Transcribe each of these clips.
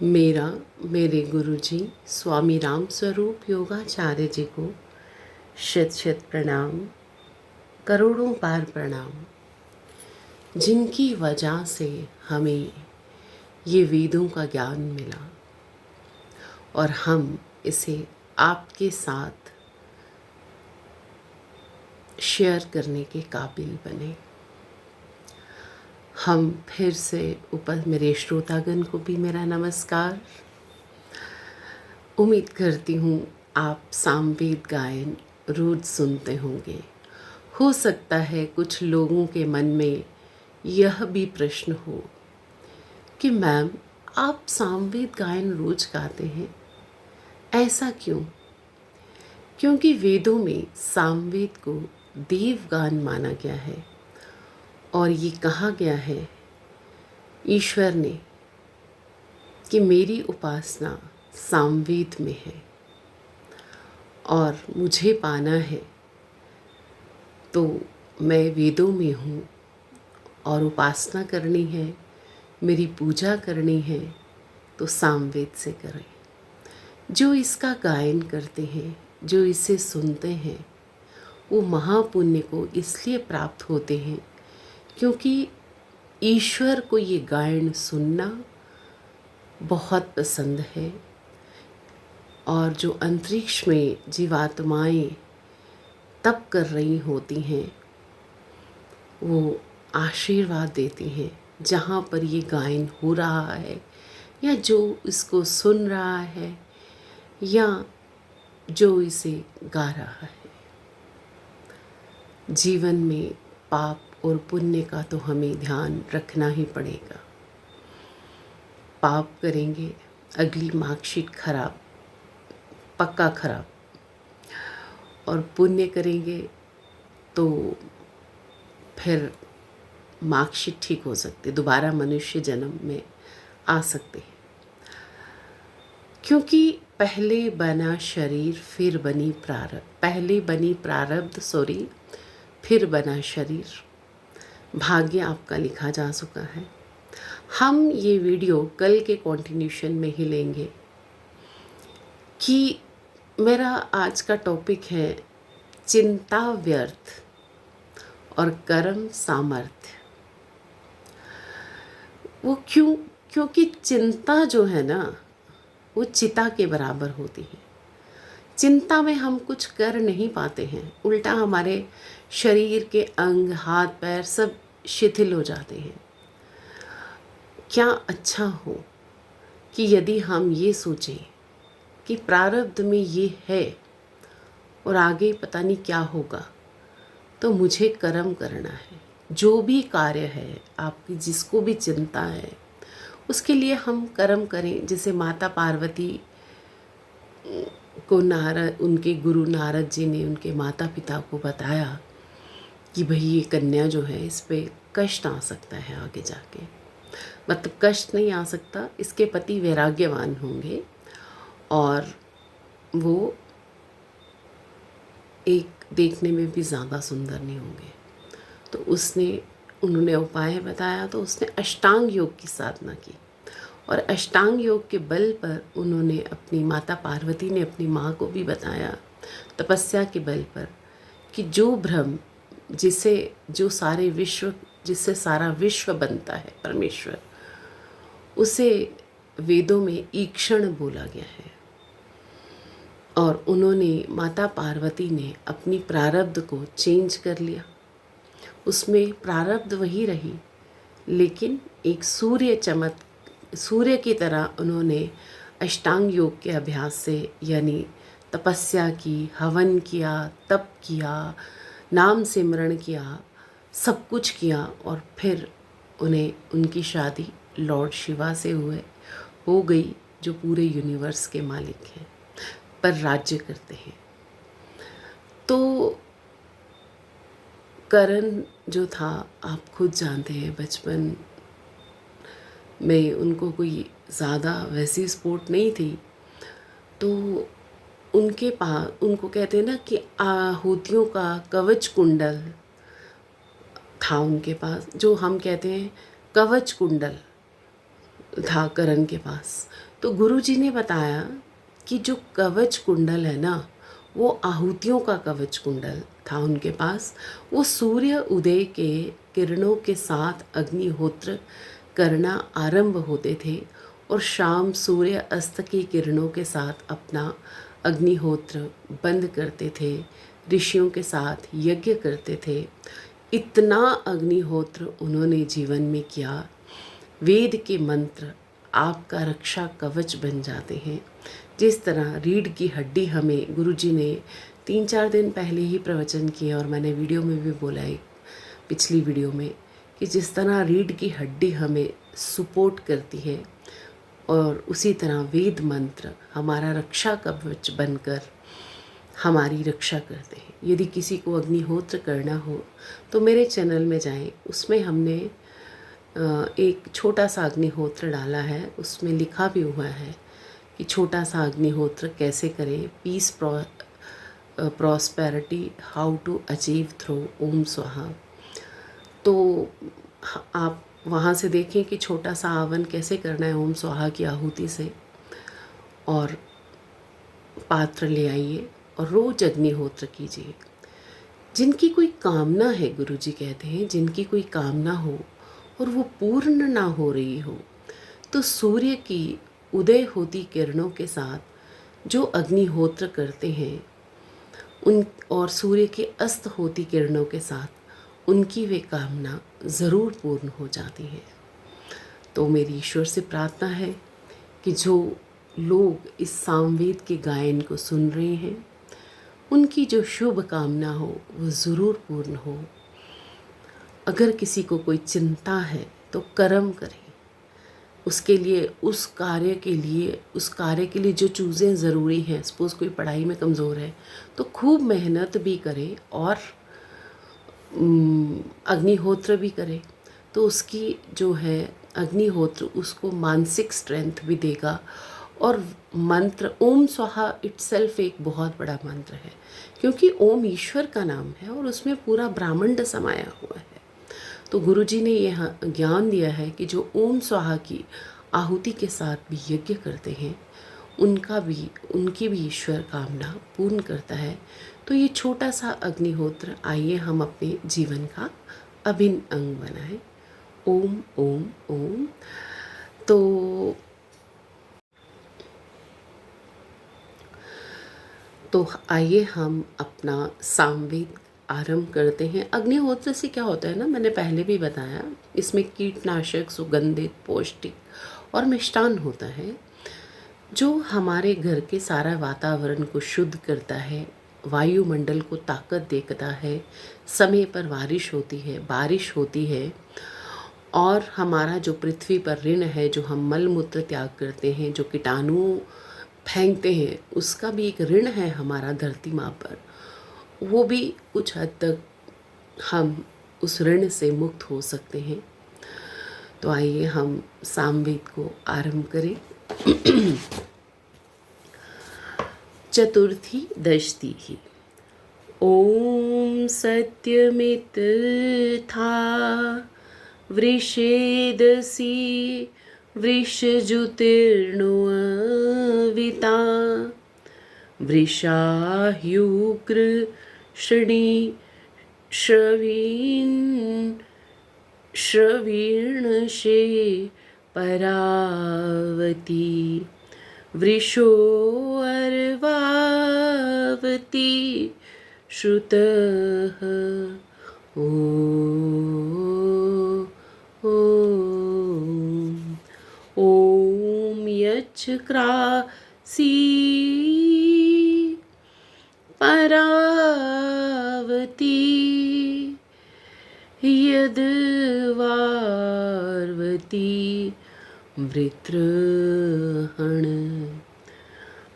मेरा मेरे गुरुजी स्वामी राम स्वरूप योगाचार्य जी को शत शत प्रणाम, करोड़ों बार प्रणाम, जिनकी वजह से हमें ये वेदों का ज्ञान मिला और हम इसे आपके साथ शेयर करने के काबिल बने। हम फिर से मेरे श्रोतागण को भी मेरा नमस्कार। उम्मीद करती हूँ आप सामवेद गायन रोज सुनते होंगे। हो सकता है कुछ लोगों के मन में यह भी प्रश्न हो कि मैम, आप सामवेद गायन रोज गाते हैं, ऐसा क्यों? क्योंकि वेदों में सामवेद को देवगान माना गया है और ये कहा गया है ईश्वर ने कि मेरी उपासना सामवेद में है और मुझे पाना है तो मैं वेदों में हूँ और उपासना करनी है, मेरी पूजा करनी है तो सामवेद से करें। जो इसका गायन करते हैं, जो इसे सुनते हैं, वो महापुण्य को इसलिए प्राप्त होते हैं क्योंकि ईश्वर को ये गायन सुनना बहुत पसंद है और जो अंतरिक्ष में जीवात्माएं तप कर रही होती हैं वो आशीर्वाद देती हैं जहाँ पर ये गायन हो रहा है या जो इसको सुन रहा है या जो इसे गा रहा है। जीवन में पाप और पुण्य का तो हमें ध्यान रखना ही पड़ेगा। पाप करेंगे, अगली मार्कशीट खराब, पक्का खराब, और पुण्य करेंगे तो फिर मार्कशीट ठीक हो सकती, दोबारा मनुष्य जन्म में आ सकते हैं। क्योंकि पहले बना शरीर फिर बनी प्रारब्ध, पहले बनी प्रारब्ध फिर बना शरीर। भाग्य आपका लिखा जा चुका है। हम ये वीडियो कल के कंटिन्यूशन में ही लेंगे कि मेरा आज का टॉपिक है चिंता व्यर्थ और कर्म सामर्थ्य। वो क्यों? क्योंकि चिंता जो है ना वो चिता के बराबर होती है। चिंता में हम कुछ कर नहीं पाते हैं, उल्टा हमारे शरीर के अंग, हाथ पैर सब शिथिल हो जाते हैं। क्या अच्छा हो कि यदि हम ये सोचें कि प्रारब्ध में ये है और आगे पता नहीं क्या होगा, तो मुझे कर्म करना है। जो भी कार्य है आपकी, जिसको भी चिंता है, उसके लिए हम कर्म करें। जैसे माता पार्वती को उनके गुरु नारद जी ने उनके माता पिता को बताया कि भाई ये कन्या जो है इस पे कष्ट आ सकता है आगे जाके। मतलब कष्ट नहीं आ सकता, इसके पति वैराग्यवान होंगे और वो एक देखने में भी ज़्यादा सुंदर नहीं होंगे। तो उन्होंने उपाय बताया, तो उसने अष्टांग योग की साधना की और अष्टांग योग के बल पर उन्होंने अपनी माता पार्वती ने अपनी माँ को भी बताया तपस्या के बल पर कि जो ब्रह्म जिससे सारा विश्व बनता है, परमेश्वर, उसे वेदों में ईक्षण बोला गया है। और उन्होंने, माता पार्वती ने अपनी प्रारब्ध को चेंज कर लिया। उसमें प्रारब्ध वही रही, लेकिन एक सूर्य की तरह उन्होंने अष्टांग योग के अभ्यास से, यानी तपस्या की, हवन किया, तप किया, नाम सिमरण किया, सब कुछ किया और फिर उनकी शादी लॉर्ड शिवा से हो गई, जो पूरे यूनिवर्स के मालिक हैं पर राज्य करते हैं। तो करण जो था, आप खुद जानते हैं, बचपन में उनको कोई ज़्यादा वैसी स्पोर्ट नहीं थी, तो उनके पास, उनको कहते हैं ना कि आहुतियों का कवच कुंडल था उनके पास, जो हम कहते हैं कवच कुंडल था करण के पास। तो गुरुजी ने बताया कि जो कवच कुंडल है ना, वो आहुतियों का कवच कुंडल था उनके पास। वो सूर्य उदय के किरणों के साथ अग्निहोत्र करना आरंभ होते थे और शाम सूर्य अस्त की किरणों के साथ अपना अग्निहोत्र बंद करते थे, ऋषियों के साथ यज्ञ करते थे। इतना अग्निहोत्र उन्होंने जीवन में किया। वेद के मंत्र आपका रक्षा कवच बन जाते हैं। जिस तरह रीढ़ की हड्डी हमें गुरुजी ने 3-4 दिन पहले ही प्रवचन किया और मैंने वीडियो में भी बोला है पिछली वीडियो में कि जिस तरह रीढ़ की हड्डी हमें सपोर्ट करती है और उसी तरह वेद मंत्र हमारा रक्षा कवच बनकर हमारी रक्षा करते हैं। यदि किसी को अग्निहोत्र करना हो तो मेरे चैनल में जाएं, उसमें हमने एक छोटा सा अग्निहोत्र डाला है। उसमें लिखा भी हुआ है कि छोटा सा अग्निहोत्र कैसे करें, peace prosperity how to achieve through Om स्वाहा। तो आप वहाँ से देखें कि छोटा सा हवन कैसे करना है ओम स्वाहा की आहुति से, और पात्र ले आइए और रोज अग्निहोत्र कीजिए। जिनकी कोई कामना है, गुरुजी कहते हैं, जिनकी कोई कामना हो और वो पूर्ण ना हो रही हो, तो सूर्य की उदय होती किरणों के साथ जो अग्निहोत्र करते हैं उन, और सूर्य के अस्त होती किरणों के साथ उनकी वे कामना ज़रूर पूर्ण हो जाती है। तो मेरी ईश्वर से प्रार्थना है कि जो लोग इस सामवेद के गायन को सुन रहे हैं, उनकी जो शुभ कामना हो वो ज़रूर पूर्ण हो। अगर किसी को कोई चिंता है तो कर्म करें, उसके लिए उस कार्य के लिए जो चीज़ें ज़रूरी हैं। सपोज़ कोई पढ़ाई में कमज़ोर है तो खूब मेहनत भी करे और अग्निहोत्र भी करे, तो उसकी जो है अग्निहोत्र उसको मानसिक स्ट्रेंथ भी देगा। और मंत्र ओम स्वाहा इटसेल्फ एक बहुत बड़ा मंत्र है, क्योंकि ओम ईश्वर का नाम है और उसमें पूरा ब्रह्मांड समाया हुआ है। तो गुरुजी ने यह ज्ञान दिया है कि जो ओम स्वाहा की आहुति के साथ भी यज्ञ करते हैं उनकी भी ईश्वर कामना पूर्ण करता है। तो ये छोटा सा अग्निहोत्र आइए हम अपने जीवन का अभिन्न अंग बनाएं। ओम ओम ओम। तो आइए हम अपना सामवेद आरंभ करते हैं। अग्निहोत्र से क्या होता है ना, मैंने पहले भी बताया, इसमें कीटनाशक, सुगंधित, पौष्टिक और मिष्टान होता है जो हमारे घर के सारा वातावरण को शुद्ध करता है, वायुमंडल को ताकत देता है, समय पर बारिश होती है और हमारा जो पृथ्वी पर ऋण है, जो हम मल मूत्र त्याग करते हैं, जो कीटाणु फेंकते हैं, उसका भी एक ऋण है हमारा धरती माँ पर, वो भी कुछ हद तक हम उस ऋण से मुक्त हो सकते हैं। तो आइए हम सामवेद को आरंभ करें। चतुर्थी दशती ही। ओम सत्यमित था वृषेदसी वृषजुतिर्णुविता वृषाह्युग्र श्रणी श्रवीर्णशे परावती वृषोर्वावती श्रुतः ॐ यच्छक्रासी परावती यद्वार्वती वृत्रहण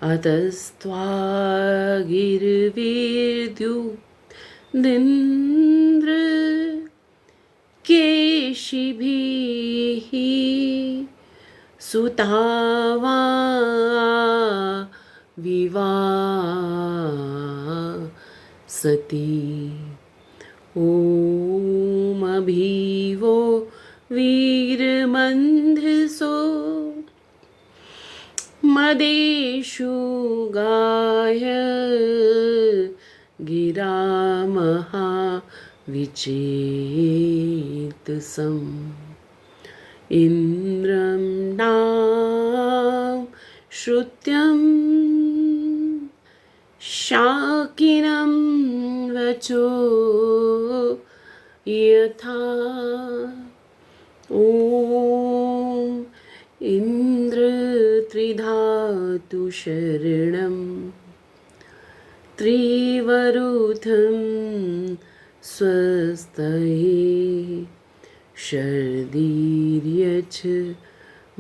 अतस्त्वागिर्वेद्युदिन्द्र केशिभिः सुतावा विवासति। ॐ अभिवो वीरमन्धसो मदेषु गाय गिरा महाविचेतसम् इन्द्रं नाम श्रुत्यं शाकिनं वचो यथा ॐ इन्द्र त्रिधातु शरणं त्रिवरुथं स्वस्तये शर्दीर्यच्छ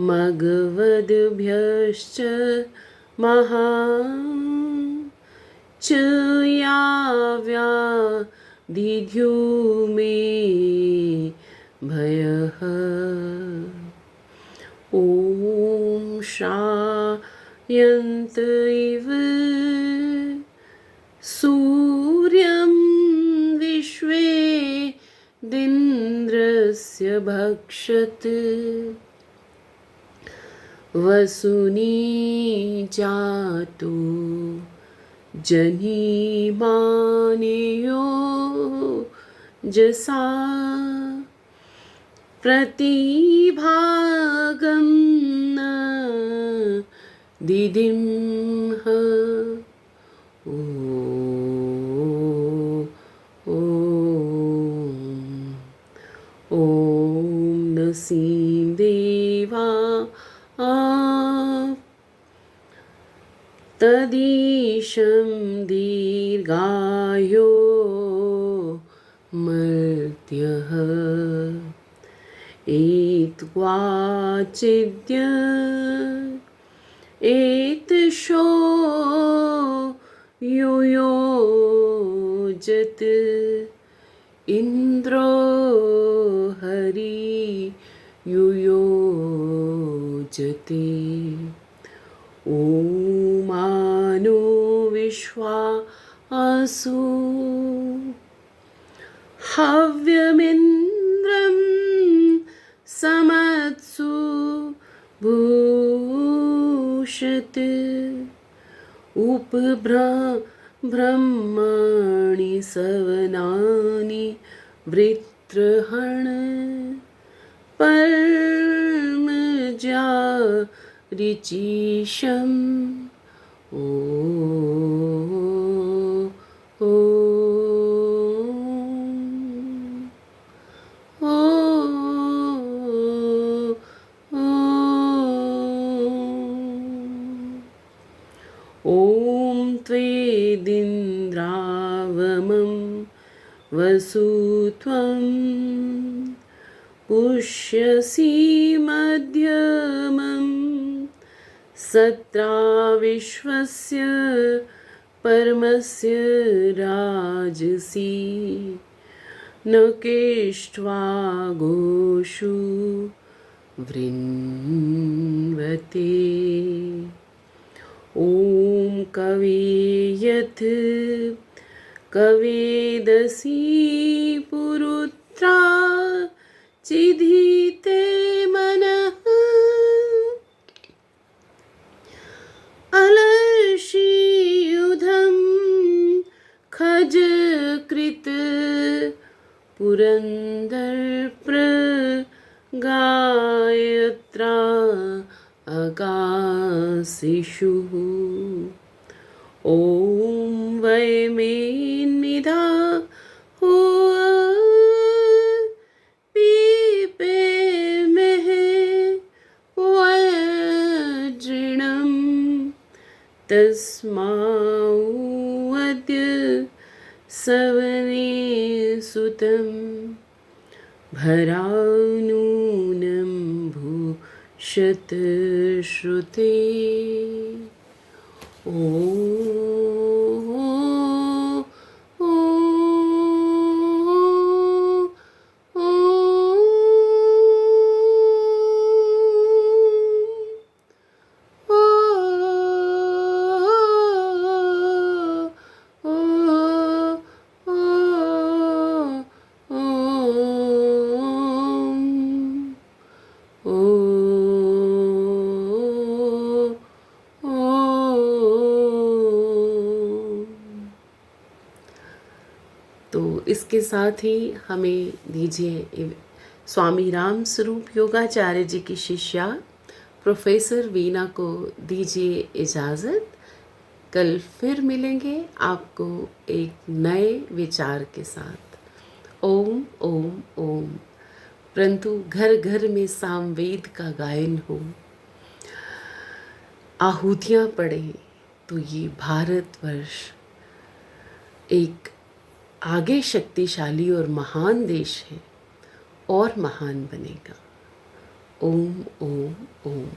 मगवद्भ्यश्च महा च याव्याधिद्युमे भयः ॐ श्रायन्त इव सूर्यं विश्वे दिन्द्रस्य भक्षत् वसुनी जातो जनिमानेयो जसा प्रतिभागं न दिदिंह ॐ नसीं देवा तदीशं दीर्घायो मर्त्यः एत्वाचिद्य एतशो युयोजत् इन्द्रो हरि युयोजते ओमानो विश्वासु हव्यमिन्द्रं समत्सु भूषत् ब्रह्माणि सवनानि वृत्रहण पर्मजा ऋचिशम् ओ ॐ त्वेदिन्द्रावमं वसुत्वं पुष्यसि मध्यमं सत्रा विश्वस्य परमस्य राजसि न केष्ट्वा गोषु वृण्वते ॐ कवे यत् कवेदसि पुरुत्रा चिधीते मनः अलर्षियुधं खजकृत पुरन्दरप्रगायत्रा अगासिषु ॐ वयमेन्निधा हो पीपेमहे वज्रिणं तस्माद्य सवने सुतं भरानूनं शतश्रुते ॐ इसके साथ ही हमें दीजिए स्वामी राम स्वरूप योगाचार्य जी की शिष्या प्रोफेसर वीना को दीजिए इजाज़त। कल फिर मिलेंगे आपको एक नए विचार के साथ। ओम ओम ओम। परंतु घर घर में सामवेद का गायन हो, आहुतियाँ पड़े, तो ये भारतवर्ष एक आगे शक्तिशाली और महान देश है और महान बनेगा। ओम ओम ओम।